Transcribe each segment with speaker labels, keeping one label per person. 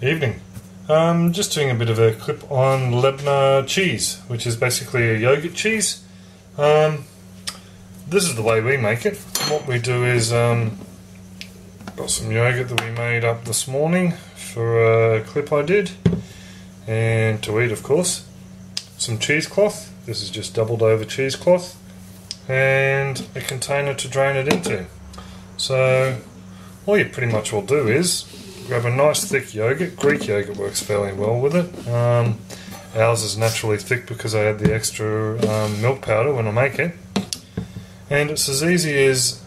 Speaker 1: Evening. Just doing a bit of a clip on Labneh cheese, which is basically a yogurt cheese. This is the way we make it. What we do is got some yogurt that we made up this morning for a clip I did, and to eat, of course. Some cheesecloth. This is just doubled over cheesecloth, and a container to drain it into. So all you pretty much will do is grab a nice thick yogurt. Greek yogurt works fairly well with it. Ours is naturally thick because I add the extra milk powder when I make it. And it's as easy as,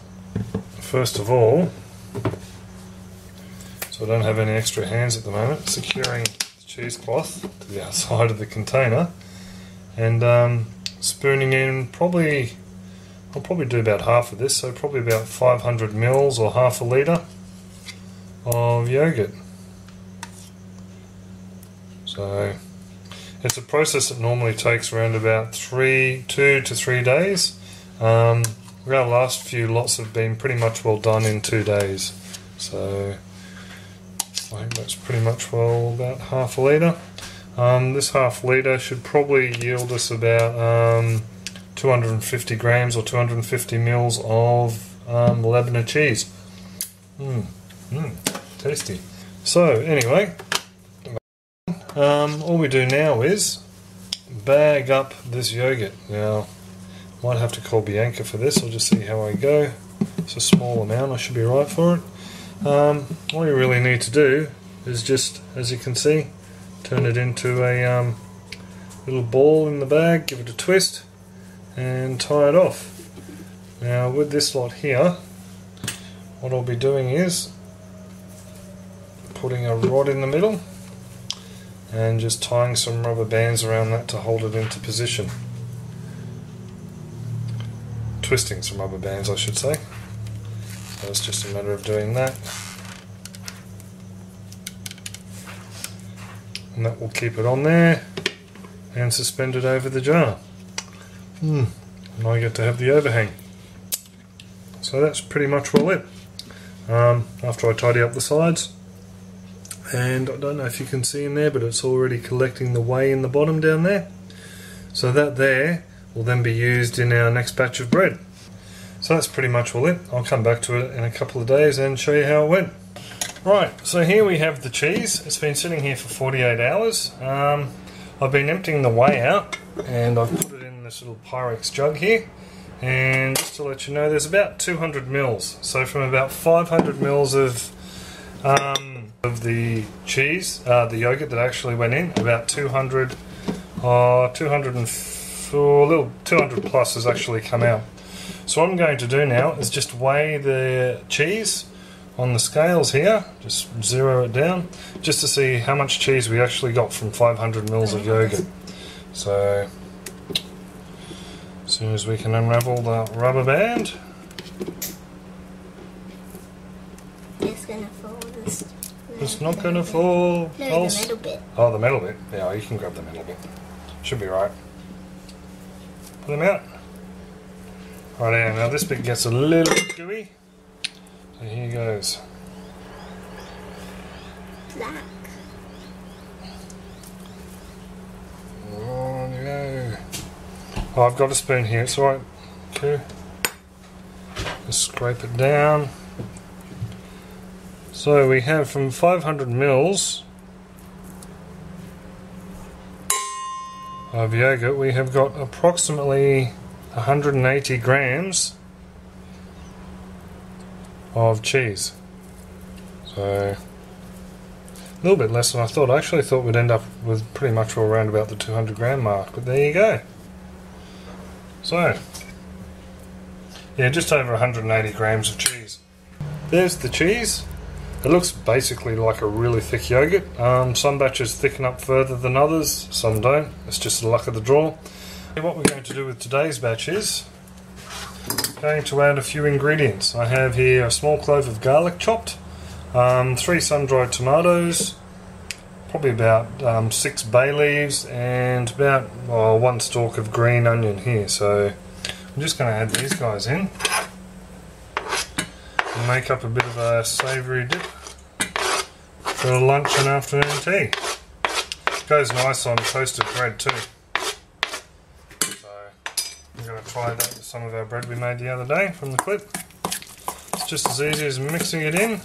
Speaker 1: first of all, so I don't have any extra hands at the moment, securing the cheesecloth to the outside of the container and spooning in I'll probably do about half of this, so probably about 500 mils or half a litre of yogurt. So it's a process that normally takes around about 2 to 3 days. Our last few lots have been pretty much well done in 2 days, so I think that's pretty much well about half a litre. This half litre should probably yield us about 250 grams or 250 mils of Labneh cheese. Tasty. So anyway, all we do now is bag up this yogurt. Now, might have to call Bianca for this. I'll just see how I go. It's a small amount. I should be right for it. All you really need to do is just, as you can see, turn it into a little ball in the bag. Give it a twist and tie it off. Now, with this lot here, what I'll be doing is putting a rod in the middle and just tying some rubber bands around that to hold it into position. Twisting some rubber bands, I should say. So it's just a matter of doing that. And that will keep it on there and suspended over the jar. And I get to have the overhang. So that's pretty much well it. After I tidy up the sides, and I don't know if you can see in there, but it's already collecting the whey in the bottom down there. So that there will then be used in our next batch of bread. So that's pretty much all it. I'll come back to it in a couple of days and show you how it went. Right, so here we have the cheese. It's been sitting here for 48 hours. I've been emptying the whey out, and I've put it in this little Pyrex jug here. And just to let you know, there's about 200 mils. So from about 500 mils of the cheese, the yogurt that actually went in, about 200 plus has actually come out. So what I'm going to do now is just weigh the cheese on the scales here, just zero it down, just to see how much cheese we actually got from 500 mils of yogurt. So as soon as we can unravel the rubber band.
Speaker 2: It's gonna fall.
Speaker 1: It's not going to fall.
Speaker 2: No, the middle bit.
Speaker 1: Oh, the middle bit. Yeah, you can grab the middle bit. Should be right. Put them out. Right, now this bit gets a little bit gooey. So here goes.
Speaker 2: Black.
Speaker 1: On you go. Oh, I've got a spoon here. It's alright. Okay. Just scrape it down. So we have from 500 mils of yogurt, we have got approximately 180 grams of cheese. So a little bit less than I thought. I actually thought we'd end up with pretty much all around about the 200 gram mark, but there you go. So yeah, just over 180 grams of cheese. There's the cheese. It looks basically like a really thick yogurt. Some batches thicken up further than others, some don't. It's just the luck of the draw. What we're going to do with today's batch is going to add a few ingredients. I have here a small clove of garlic chopped, 3 sun-dried tomatoes, probably about 6 bay leaves, and about 1 stalk of green onion here. So I'm just going to add these guys in. and make up a bit of a savoury dip. for lunch and afternoon tea. Goes nice on toasted bread too. So I'm going to try that with some of our bread we made the other day from the clip. It's just as easy as mixing it in.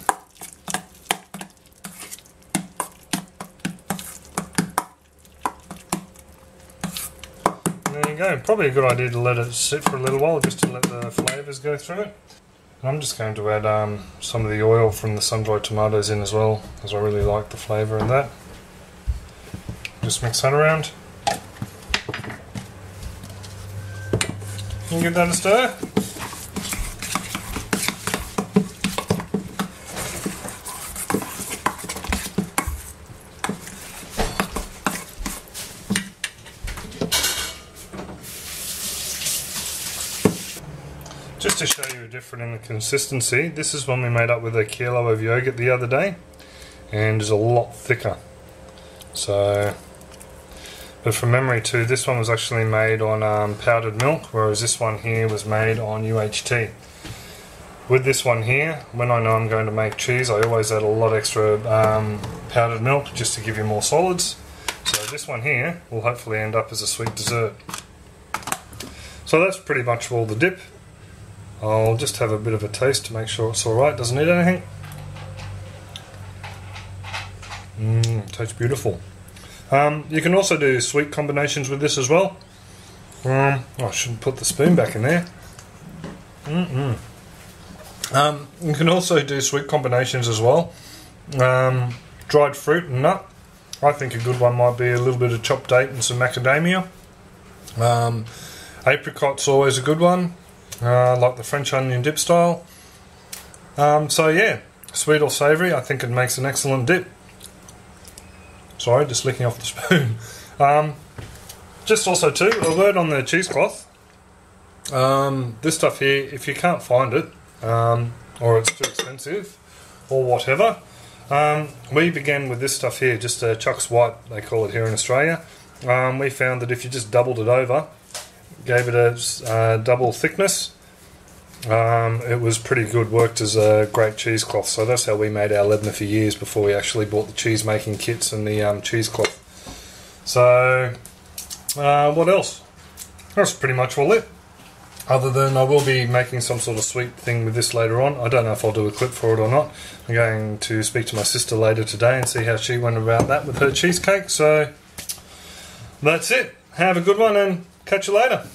Speaker 1: There you go. Probably a good idea to let it sit for a little while just to let the flavours go through it. And I'm just going to add some of the oil from the sun-dried tomatoes in as well, as I really like the flavour in that. Just mix that around. You can give that a stir. Just to show you a difference in the consistency, this is one we made up with a kilo of yogurt the other day, and is a lot thicker. So, but from memory too, this one was actually made on powdered milk, whereas this one here was made on UHT. With this one here, when I know I'm going to make cheese, I always add a lot extra powdered milk just to give you more solids. So this one here will hopefully end up as a sweet dessert. So that's pretty much all the dip. I'll just have a bit of a taste to make sure it's alright, doesn't need anything. Tastes beautiful. You can also do sweet combinations with this as well. I shouldn't put the spoon back in there. You can also do sweet combinations as well. Dried fruit and nut. I think a good one might be a little bit of chopped date and some macadamia. Apricot's always a good one. Like the French onion dip style. So yeah, sweet or savoury, I think it makes an excellent dip. Sorry, just licking off the spoon. Just also too, a word on the cheesecloth. This stuff here, if you can't find it, or it's too expensive, or whatever, we began with this stuff here, just Chuck's White, they call it here in Australia. We found that if you just doubled it over, gave it a double thickness, it was pretty good, worked as a great cheesecloth. So that's how we made our Labneh for years before we actually bought the cheese making kits and the cheesecloth. So what else? That's pretty much all it. Other than I will be making some sort of sweet thing with this later on. I don't know if I'll do a clip for it or not. I'm going to speak to my sister later today and see how she went about that with her cheesecake. So that's it. Have a good one and catch you later.